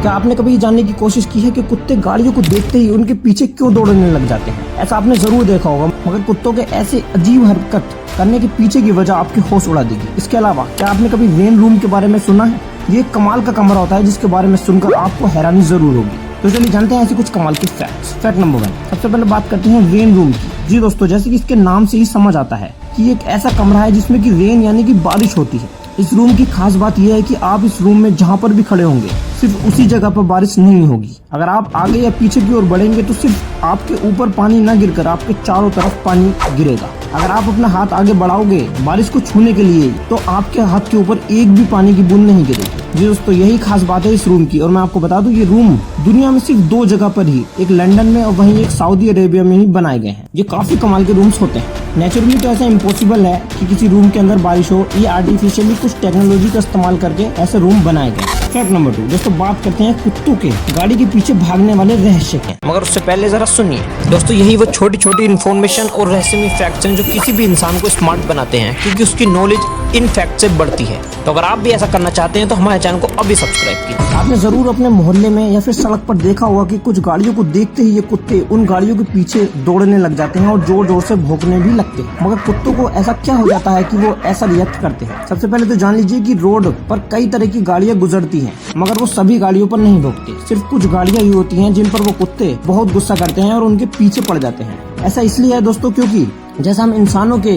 क्या आपने कभी जानने की कोशिश की है कि कुत्ते गाड़ियों को देखते ही उनके पीछे क्यों दौड़ने लग जाते हैं? ऐसा आपने जरूर देखा होगा, मगर कुत्तों के ऐसे अजीब हरकत करने के पीछे की वजह आपकी होश उड़ा देगी। इसके अलावा क्या आपने कभी वेन रूम के बारे में सुना है? ये एक कमाल का कमरा होता है जिसके बारे में सुनकर आपको हैरानी जरूर होगी। तो चलिए जानते हैं ऐसी कुछ कमाल के फैक्ट्स। फैक्ट नंबर 1, सबसे पहले बात करते हैं वेन रूम की। जी दोस्तों, जैसे कि इसके नाम से ही समझ आता है कि एक ऐसा कमरा है जिसमें कि रेन यानी कि बारिश होती है। इस रूम की खास बात यह है कि आप इस रूम में जहाँ पर भी खड़े होंगे सिर्फ उसी जगह पर बारिश नहीं होगी। अगर आप आगे या पीछे की ओर बढ़ेंगे तो सिर्फ आपके ऊपर पानी न गिरकर आपके चारों तरफ पानी गिरेगा। अगर आप अपना हाथ आगे बढ़ाओगे बारिश को छूने के लिए तो आपके हाथ के ऊपर एक भी पानी की बूंद नहीं गिरेगी। जी दोस्तों, यही खास बात है इस रूम की। और मैं आपको बता दूं, ये रूम दुनिया में सिर्फ 2 जगह पर ही, एक लंदन में और वहीं एक सऊदी अरेबिया में ही बनाए गए हैं। ये काफी कमाल के रूम्स होते हैं। नेचुरली तो ऐसा इम्पॉसिबल है कि किसी रूम के अंदर बारिश हो, ये आर्टिफिशियली कुछ टेक्नोलॉजी का इस्तेमाल करके ऐसे रूम बनाए गए। फैक्ट नंबर 2, दोस्तों बात करते हैं कुत्तों के गाड़ी के पीछे भागने वाले रहस्य के। मगर उससे पहले जरा सुनिए दोस्तों, यही वो छोटी छोटी इन्फॉर्मेशन और रहस्यमय फैक्ट्स हैं जो किसी भी इंसान को स्मार्ट बनाते हैं, क्योंकि उसकी नॉलेज इन फैक्ट से बढ़ती है। तो अगर आप भी ऐसा करना चाहते हैं तो हमारे चैनल को अभी सब्सक्राइब कीजिए। आपने जरूर अपने मोहल्ले में या फिर सड़क पर देखा होगा कि कुछ गाड़ियों को देखते ही ये कुत्ते उन गाड़ियों के पीछे दौड़ने लग जाते हैं और जोर जोर से भौंकने भी लगते हैं। मगर कुत्तों को ऐसा क्या हो जाता है कि वो ऐसा रिएक्ट करते हैं? सबसे पहले तो जान लीजिए कि रोड पर कई तरह की गाड़ियां गुजरती हैं, मगर वो सभी गाड़ियों पर नहीं भौंकती। सिर्फ कुछ गाड़ियां ही होती हैं जिन पर वो कुत्ते बहुत गुस्सा करते हैं और उनके पीछे पड़ जाते हैं। ऐसा इसलिए है दोस्तों क्योंकि जैसा हम इंसानों के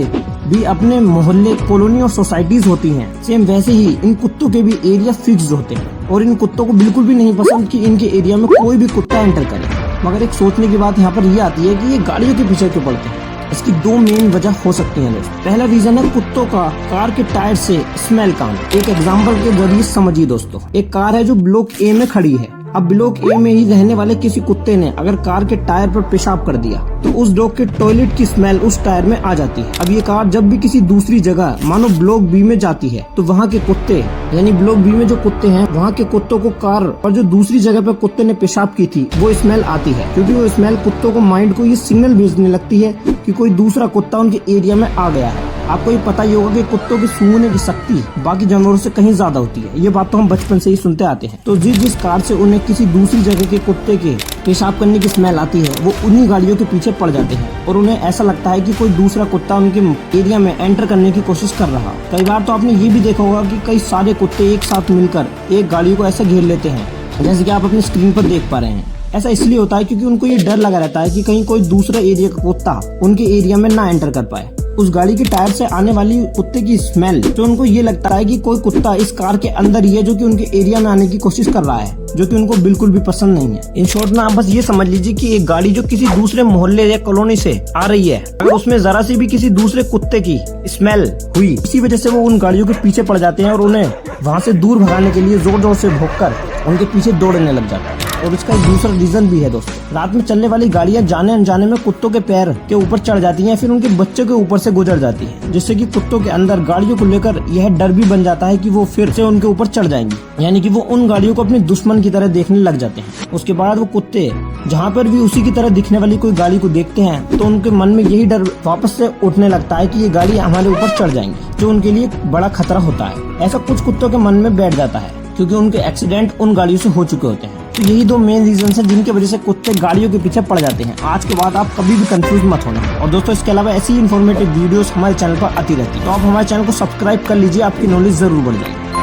भी अपने मोहल्ले, कॉलोनी और सोसाइटीज होती हैं, सेम वैसे ही इन कुत्तों के भी एरिया फिक्स्ड होते हैं और इन कुत्तों को बिल्कुल भी नहीं पसंद कि इनके एरिया में कोई भी कुत्ता एंटर करे। मगर एक सोचने की बात यहाँ पर ये आती है कि ये गाड़ियों के पीछे क्यों पड़ते हैं? इसकी 2 मेन वजह हो सकती है दोस्तों। पहला रीजन है कुत्तों का कार के टायर से स्मेल का आना। एक एग्जाम्पल के जरिए समझिए दोस्तों, एक कार है जो ब्लॉक ए में खड़ी है। अब ब्लॉक ए में ही रहने वाले किसी कुत्ते ने अगर कार के टायर पर पेशाब कर दिया तो उस ब्लॉक के टॉयलेट की स्मेल उस टायर में आ जाती है। अब ये कार जब भी किसी दूसरी जगह मानो ब्लॉक बी में जाती है तो वहाँ के कुत्ते यानी ब्लॉक बी में जो कुत्ते हैं वहाँ के कुत्तों को कार और जो दूसरी जगह पर कुत्ते ने पेशाब की थी वो स्मेल आती है, क्योंकि वो स्मेल कुत्तों को माइंड को ये सिग्नल भेजने लगती है कि कोई दूसरा कुत्ता उनके एरिया में आ गया है। आपको ये पता ही होगा कि कुत्तों की सूंघने की शक्ति बाकी जानवरों से कहीं ज्यादा होती है। ये बात तो हम बचपन से ही सुनते आते हैं। तो जिस कार से उन्हें किसी दूसरी जगह के कुत्ते के पेशाब करने की स्मेल आती है वो उन्हीं गाड़ियों के पीछे पड़ जाते हैं और उन्हें ऐसा लगता है कि कोई दूसरा कुत्ता उनके एरिया में एंटर करने की कोशिश कर रहा। कई बार तो आपने ये भी देखा होगा कि कई सारे कुत्ते एक साथ मिलकर एक गाड़ी को ऐसे घेर लेते हैं, जैसे कि आप अपनी स्क्रीन पर देख पा रहे हैं। ऐसा इसलिए होता है क्योंकि उनको ये डर लगा रहता है कि कहीं कोई दूसरा एरिया का कुत्ता उनके एरिया में ना एंटर कर पाए। उस गाड़ी के टायर से आने वाली कुत्ते की स्मेल जो उनको ये लगता है कि कोई कुत्ता इस कार के अंदर ही है जो कि उनके एरिया में आने की कोशिश कर रहा है, जो कि उनको बिल्कुल भी पसंद नहीं है। इन शॉर्ट में आप बस ये समझ लीजिए कि एक गाड़ी जो किसी दूसरे मोहल्ले या कॉलोनी से आ रही है, अगर उसमें जरा सी भी किसी दूसरे कुत्ते की स्मेल हुई, इसी वजह से वो उन गाड़ियों के पीछे पड़ जाते हैं और उन्हें वहाँ से दूर भगाने के लिए जोर जोर से भौंककर उनके पीछे दौड़ने लग जाता है। और इसका एक दूसरा रीजन भी है दोस्तों, रात में चलने वाली गाड़ियां जाने अनजाने में कुत्तों के पैर के ऊपर चढ़ जाती हैं, फिर उनके बच्चों के ऊपर से गुजर जाती है, जिससे कि कुत्तों के अंदर गाड़ियों को लेकर यह डर भी बन जाता है कि वो फिर से उनके ऊपर चढ़ जाएंगी, यानी कि वो उन गाड़ियों को अपने दुश्मन की तरह देखने लग जाते हैं। उसके बाद वो कुत्ते जहाँ पर भी उसी की तरह दिखने वाली कोई गाड़ी को देखते हैं तो उनके मन में यही डर वापस से उठने लगता है कि ये गाड़ी हमारे ऊपर चढ़ जाएंगी, जो उनके लिए बड़ा खतरा होता है। ऐसा कुछ कुत्तों के मन में बैठ जाता है क्योंकि उनके एक्सीडेंट उन गाड़ियों से हो चुके होते हैं। तो यही 2 मेन रीजन है जिनकी वजह से कुत्ते गाड़ियों के पीछे पड़ जाते हैं। आज के बाद आप कभी भी कंफ्यूज मत होना। और दोस्तों इसके अलावा ऐसी इन्फॉर्मेटिव वीडियोस हमारे चैनल पर आती रहती है, तो आप हमारे चैनल को सब्सक्राइब कर लीजिए, आपकी नॉलेज जरूर बढ़ जाएगी।